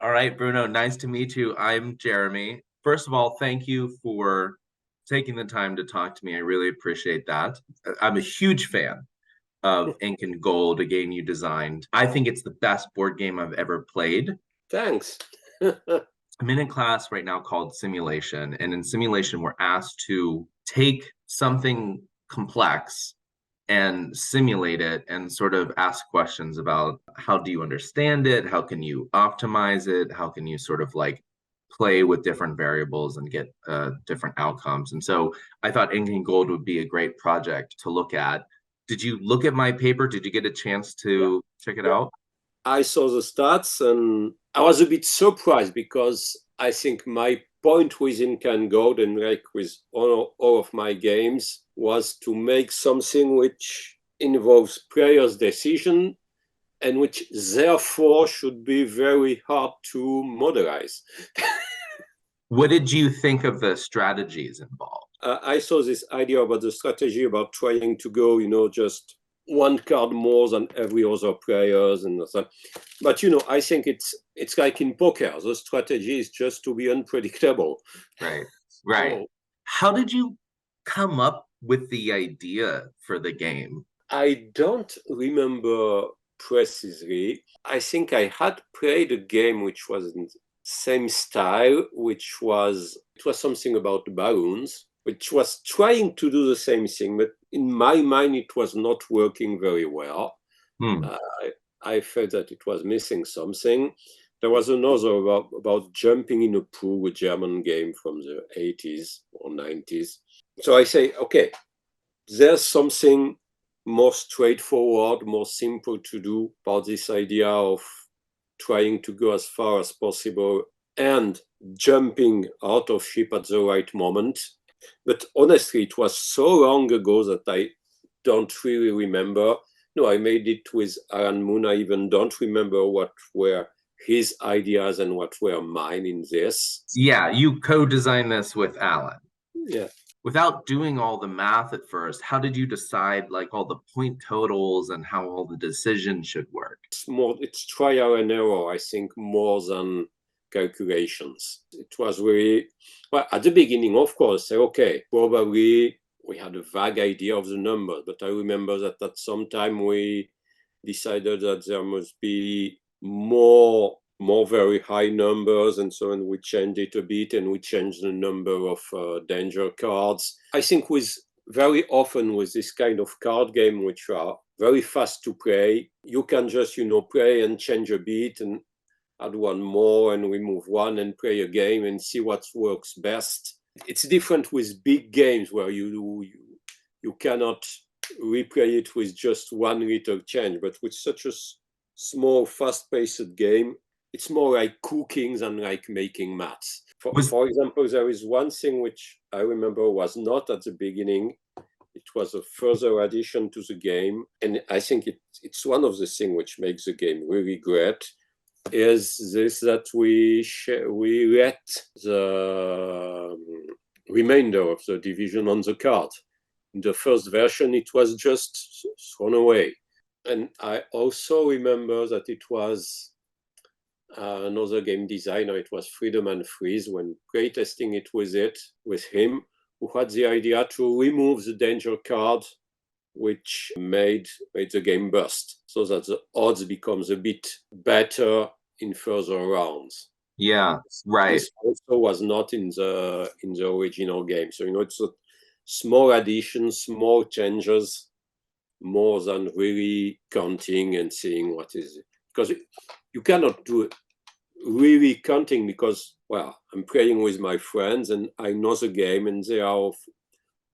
All right, Bruno, nice to meet you. I'm Jeremy. First of all, thank you for taking the time to talk to me. I really appreciate that. I'm a huge fan of Incan Gold, a game you designed. I think it's the best board game I've ever played. Thanks. I'm in a class right now called Simulation, and in Simulation, we're asked to take something complex and simulate it and sort of ask questions about how do you understand it? How can you optimize it? How can you sort of like play with different variables and get different outcomes? And so I thought Ink and Gold would be a great project to look at. Did you look at my paper? Did you get a chance Yeah, to check it yeah. out? I saw the stats and I was a bit surprised because I think my point with Incan Gold and like with all of my games was to make something which involves players' decision and which therefore should be very hard to modelize. What did you think of the strategies involved? I saw this idea about the strategy about trying to go, just one card more than every other players and so. But I think it's like in poker. The strategy is just to be unpredictable. Right, right. So How did you come up with the idea for the game? I don't remember precisely. I think I had played a game which was in the same style, which was it was something about balloons, which was trying to do the same thing, but in my mind it was not working very well. Hmm. Uh, I felt that it was missing something. There was another about jumping in a pool, a German game from the 80s or 90s. So I say, okay, there's something more straightforward, more simple to do about this idea of trying to go as far as possible and jumping out of ship at the right moment. But honestly, it was so long ago that I don't really remember. No, I made it with Alan Moon. I even don't remember what were his ideas and what were mine in this. Yeah, you co-designed this with Alan. Yeah. Without doing all the math at first, how did you decide like all the point totals and how all the decisions should work? It's trial and error, I think, more than calculations. It was really, well, at the beginning, of course, say, okay, probably we had a vague idea of the numbers, but I remember that at some time we decided that there must be more very high numbers, and so on. We changed it a bit, and we changed the number of danger cards. I think with very often with this kind of card game, which are very fast to play, you can just play and change a bit and add one more and remove one and play a game and see what works best. It's different with big games where you cannot replay it with just one little change, but with such a small, fast-paced game, it's more like cooking than like making maths. Was For example, there is one thing which I remember was not at the beginning. It was a further addition to the game, and I think it's one of the things which makes the game really great. Is this that we let the remainder of the division on the card. In the first version, it was just thrown away. And I also remember that it was another game designer, it was Freedom and Freeze, when playtesting it with him, who had the idea to remove the danger card, which made the game burst, so that the odds becomes a bit better in further rounds. yeah, right. This also was not in the original game. So it's a small additions, small changes, more than really counting and seeing what is it. Because you cannot do really counting because, well, I'm playing with my friends and I know the game and they are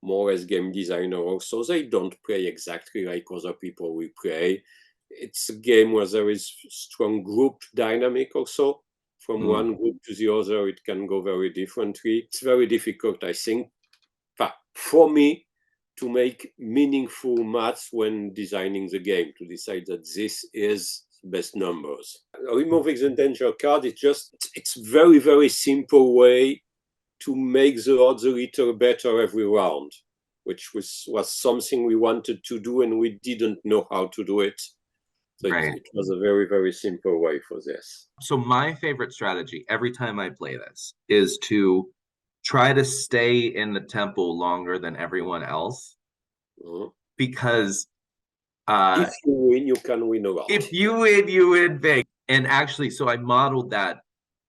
more or less game designer also. They don't play exactly like other people will play. It's a game where there is strong group dynamic also. From Mm. one group to the other, it can go very differently. It's very difficult, I think, for me, to make meaningful maths when designing the game, to decide that this is best numbers. Removing the danger card, it's very, very simple way to make the odds a little better every round, which was something we wanted to do and we didn't know how to do it. So Right. it was a very, very simple way for this. So my favorite strategy every time I play this is to try to stay in the temple longer than everyone else Mhm. because If you win, you can win a lot. if you win big. And actually, so I modeled that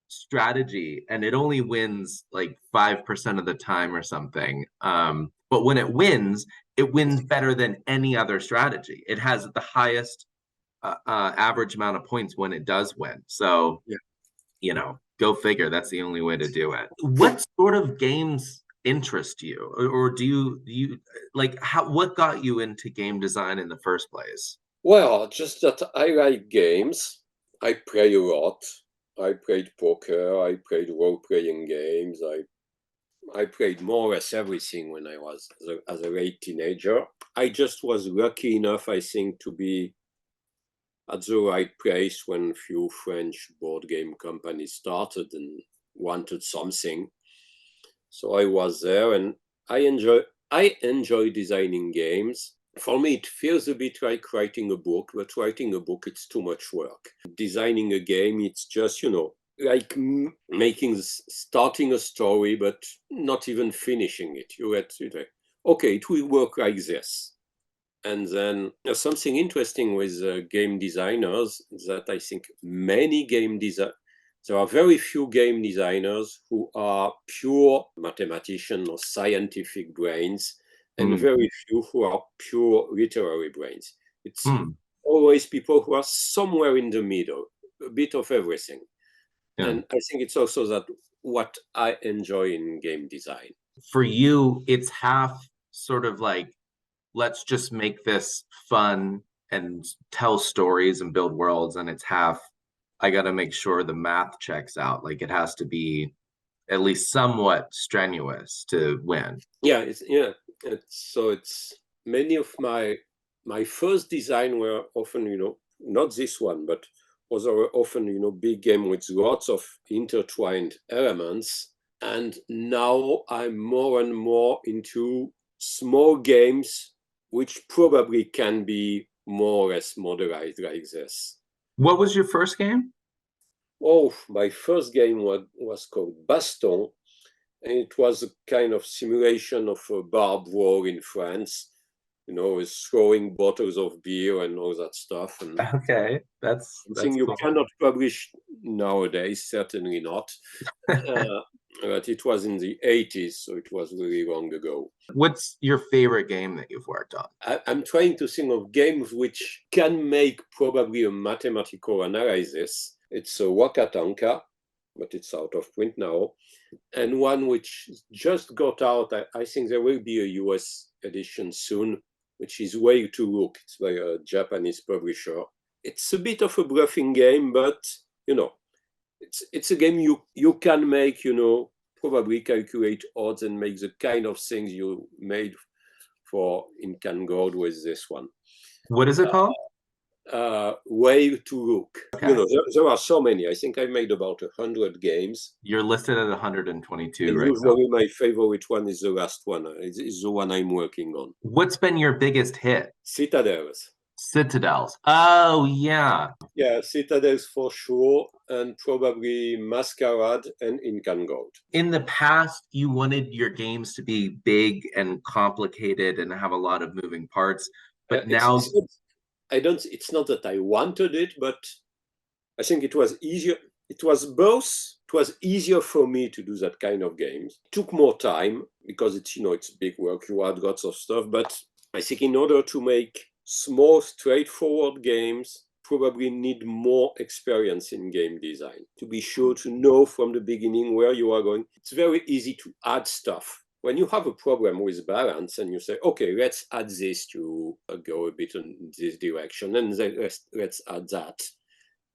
strategy and it only wins like 5% of the time or something. But when it wins better than any other strategy. It has the highest average amount of points when it does win. So, Yeah. go figure. That's the only way to do it. What sort of games interest you, or do you like what got you into game design in the first place? Well, just that I like games. I play a lot. I played poker. I played role-playing games. I played more or less everything when I was as a late teenager. I just was lucky enough, I think, to be at the right place when a few French board game companies started and wanted something. So I was there, and I enjoy designing games. For me, it feels a bit like writing a book, but writing a book, it's too much work. Designing a game, it's just, like starting a story, but not even finishing it. Okay, it will work like this. And then there's something interesting with game designers that I think there are very few game designers who are pure mathematicians or scientific brains, and Mm, very few who are pure literary brains. It's mm, always people who are somewhere in the middle, a bit of everything. yeah. And I think it's also that what I enjoy in game design. For you, it's half sort of like, let's just make this fun and tell stories and build worlds, and it's half, I got to make sure the math checks out. Like it has to be at least somewhat strenuous to win. It's many of my first design were often, not this one, but was often, big game with lots of intertwined elements. And now I'm more and more into small games, which probably can be more or less modelized like this. What was your first game? Oh, my first game was called Baston, and it was a kind of simulation of a barbed war in France, with throwing bottles of beer and all that stuff. And Okay, that's something you cool. cannot publish nowadays, certainly not. Uh, but it was in the 80s, so it was really long ago. What's your favorite game that you've worked on? I'm trying to think of games which can make probably a mathematical analysis. It's a Wakatanka, but it's out of print now. And one which just got out, I think there will be a US edition soon, which is Way to Look. It's by a Japanese publisher. It's a bit of a bluffing game, but it's a game you can make, probably calculate odds and make the kind of things you made for Incan Gold with this one. What is it called? Way to Look. Okay. There are so many. I think I made about 100 games. You're listed at 122 And right now. usually my favorite one is the last one. It's the one I'm working on. What's been your biggest hit? Citadels. Citadels. Oh, yeah. Yeah, Citadels for sure, and probably Masquerade and Incan Gold. In the past, you wanted your games to be big and complicated and have a lot of moving parts, but now It's not that I wanted it, but I think it was easier. It was both. It was easier for me to do that kind of games. It took more time because it's big work. You add lots of stuff, but I think in order to make small, straightforward games, probably need more experience in game design to be sure to know from the beginning where you are going. It's very easy to add stuff. When you have a problem with balance and you say, okay, let's add this to go a bit in this direction, and then let's add that.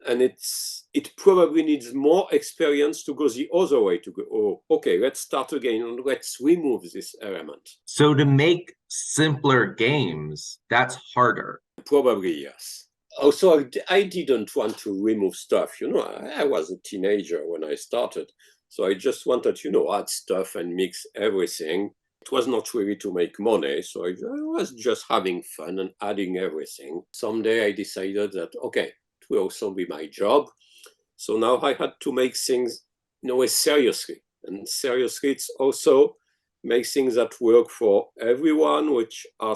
And it probably needs more experience to go the other way, to go, oh, okay, let's start again and let's remove this element. So to make simpler games, that's harder. Probably, yes. Also, I didn't want to remove stuff. I was a teenager when I started. So I just wanted, add stuff and mix everything. It was not really to make money, so I was just having fun and adding everything. Someday I decided that, okay, it will also be my job. So now I had to make things in a way seriously. And seriously, it's also make things that work for everyone, which are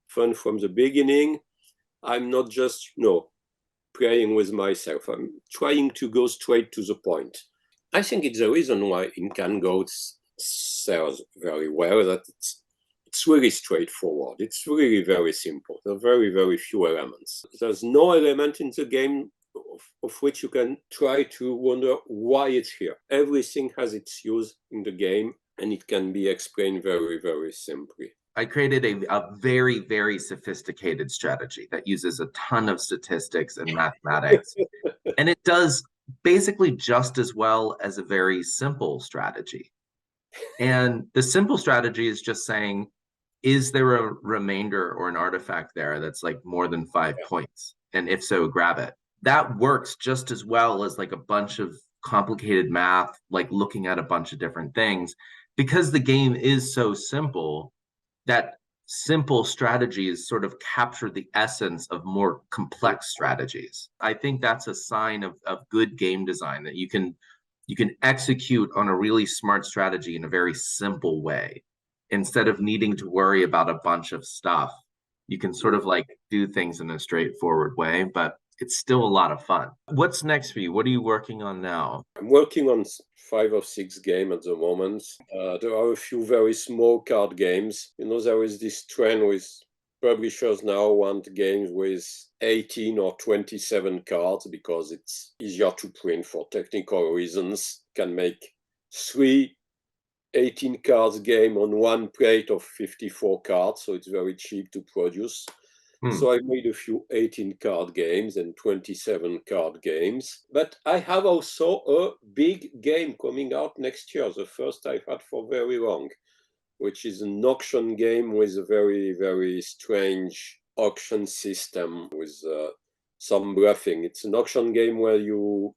fun from the beginning. I'm not just, playing with myself. I'm trying to go straight to the point. I think it's the reason why Incan Goats sells very well, that it's really straightforward. It's really very simple. There are very, very few elements. There's no element in the game of which you can try to wonder why it's here. Everything has its use in the game, and it can be explained very, very simply. I created a very, very sophisticated strategy that uses a ton of statistics and mathematics. And it does basically just as well as a very simple strategy. And the simple strategy is just saying, is there a remainder or an artifact there that's like more than 5 points? And if so, grab it. That works just as well as like a bunch of complicated math, like looking at a bunch of different things, because the game is so simple. That simple strategies sort of capture the essence of more complex strategies. I think that's a sign of good game design, that you can execute on a really smart strategy in a very simple way instead of needing to worry about a bunch of stuff. You can sort of like do things in a straightforward way, but it's still a lot of fun. What's next for you? What are you working on now? I'm working on 5 or 6 games at the moment. There are a few very small card games. There is this trend with publishers now want games with 18 or 27 cards because it's easier to print for technical reasons. Can make 3 18 cards game on one plate of 54 cards, so it's very cheap to produce. So I made a few 18 card games and 27 card games. But I have also a big game coming out next year, the first I've had for very long, which is an auction game with a very, very strange auction system with some bluffing. It's an auction game where you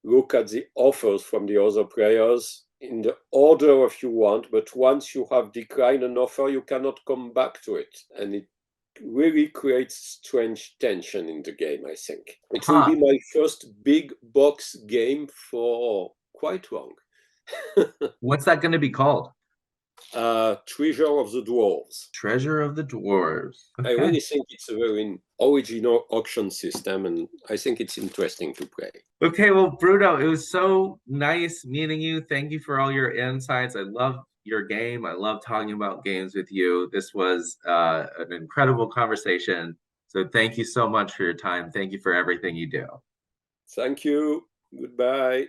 look at the offers from the other players in the order of you want, but once you have declined an offer, you cannot come back to it. And it really creates strange tension in the game, I think. It will be my first big box game for quite long. What's that going to be called? Treasure of the Dwarves. Treasure of the Dwarves. Okay. I really think it's a very original auction system, and I think it's interesting to play. Okay, well, Bruno, it was so nice meeting you. Thank you for all your insights. I love your game. I love talking about games with you. This was an incredible conversation. So thank you so much for your time. Thank you for everything you do. Thank you. Goodbye.